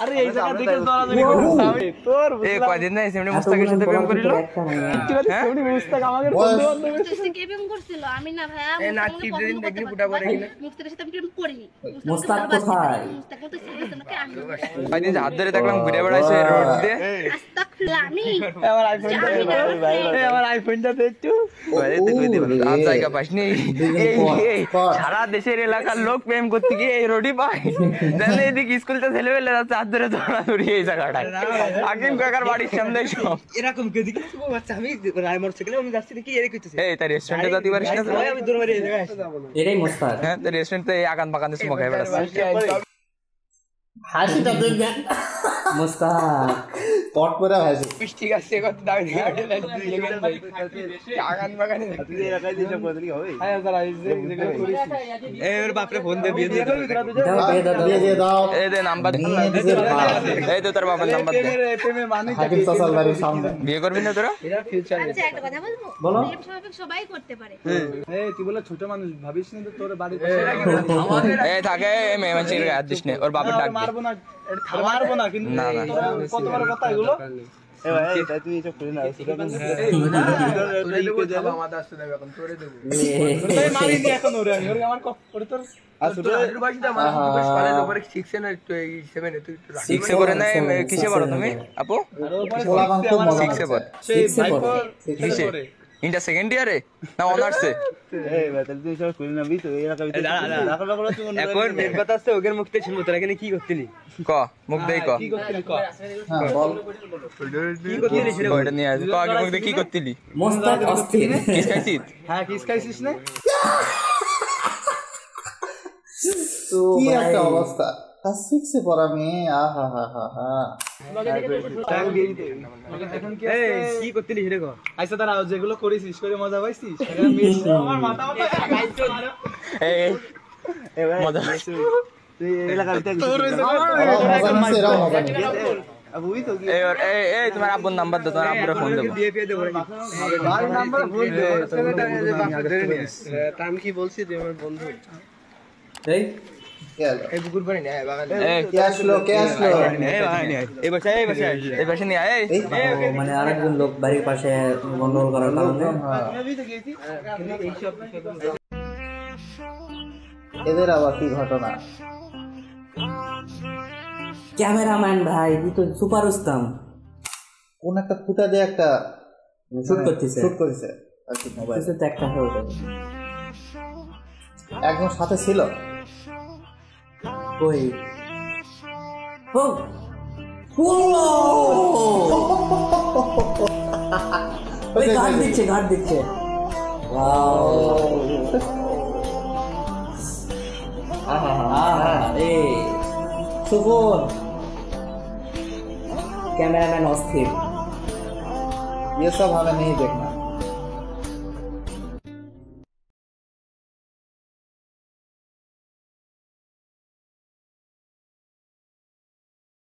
আরে এই জায়গা দেখে দৌড়াদৌড়ি করছিস আমি তোর এই কয়দিন না এমনি মুস্তাকের সাথে প্রেম করিল এমনি মুস্তাক আমাকে বন্ধু বান্ধব কে প্রেম করছিল আমি না ভাইয়া এই না কি দিন দেখলি ফুটা করে কিনা মুস্তাকের সাথে আমি প্রেম করিনি মুস্তাক কোথায় মুস্তাক তো সিরিয়াস না কে আমি কয়দিন হাত ধরে দেখলাম ঘুরে বেড়াইছে রোড দিয়ে আস্তাগফিরুল্লাহ আমি আমার আইফোনটা এই আমার আইফোনটা দে একটু আরে তুই কই দিবি আর জায়গা পাসনি এই সারা দেশের এলাকার লোক প্রেম করতে গিয়ে এই রোডই পায় জানে এদিকে স্কুলতে ছেলেবেলে যাচ্ছে হাত ধরে দৌড়াদৌড়ি এই জায়গাটায় হাকিম কাকার বাড়ির সামনে সব এরকম কে দেখি বাচ্চা আমি রায়মোর সাইকেলে আমি যাচ্ছি দেখি এর কইতেছে এই তার রেস্টুরেন্টে যাতে পারিস না আমি দূর বাড়ি এই জায়গায় আসছি এটাই মুস্তাক হ্যাঁ তার রেস্টুরেন্টে আকান বাকান দিয়ে স্মোক খাই বেড়াচ্ছে হাসিটা দেখবেন মুস্তাক পট করে হাসি ঠিক আছে কত দাবি দিয়ে আকান বাকানে তুই এলাকায় দিতে করে দিলি হবে হ্যাঁ যারা এই যে যেগুলো করিস এই ওর বাপরে ফোন দে বিয়ে দিয়ে দাও দিয়ে দাও এই দে নাম্বার এই তো তোর বাবার নাম্বার দে প্রেমে মানে হাকিম চাচার বাড়ির সামনে বিয়ে করবি না তোরা এরা ফিউচার আচ্ছা একটা কথা বলবো বলো। প্রেম স্বাভাবিক সবাই করতে পারে এই তুই বলে ছোট মানুষ ভাবিস না তো তোর বাড়ি এই থাকে মেয়ে মানুষের গায়ে হাত দিস না ওর বাবার ডাক দে মারবো না মারবো না কিন্তু না, না। কত বড় কথা এগুলো এ ভাই তাই তুই এসব করে না সেটা মারি নি এখন ওরে আমি ওরে আমার করে তোর সিক্সে পড়ে নাই কিসে পড়ো তুমি আপু সিক্সে পড় কিসে ইন্টার সেকেন্ড ইয়ারে না অনার্সে এই ভাই তাই তুই এসব করে না বিতো এই এলাকায় এখন মেন কথা আছে ওদের মুখতে শুনবো তোরা এখানে কি করতেলি ক মুখ দেই ক কি করছিস ক হ্যাঁ বল কি করতেলি সেটা ওইটা নিয়ে আসবি ক আগে মুখ দিয়ে কি করতিলি মুস্তাক অস্থির কিস খাইছিস হ্যাঁ কিস খাইছিস না তো কি ভাই একটা অবস্থা তা শিখছে পড়া মেয়ে আহা হা হা হা এখন কি এই আছে কি করতেলি সেটা কর আচ্ছা তারা যেগুলো করেছিস করে মজা পাইছিস আমার মাথা এই এ ভাই মজা তুই এই এলাকায় তোর আবুই তো কি এই এই তোমার আব্বুর নাম্বার দাও তোমার আব্বুরে ফোন দেবো বিয়ে পেয়ে দেবো নাকি ভাই নাম্বার ভুল দে আমি কি বলছি তুই আমার বন্ধু এই কে এলো? এই পুকুর পানি না বাগান এই কে আসলো এই বাসায় এই পাশে নিয়ে আয় এই ও, মানে আরেকজন লোক বাড়ির পাশে গন্ডগোল করার কারণে এদের আবার কি ঘটনা ক্যামেরাম্যান ভাই তুই তো সুপার উস্তাম কোন একটা ফুটা দিয়ে একটা শুট করতেছে শুট করেছে আর কি মোবাইল কিছু তো একটা হয়ে ওঠে একদম সাথে ছিল কই ও ও ওই ঘাট দিচ্ছে ওয়াও আহা আহা এ সুকুন कैमरामैन अस्थिर ये सब हमें नहीं देखना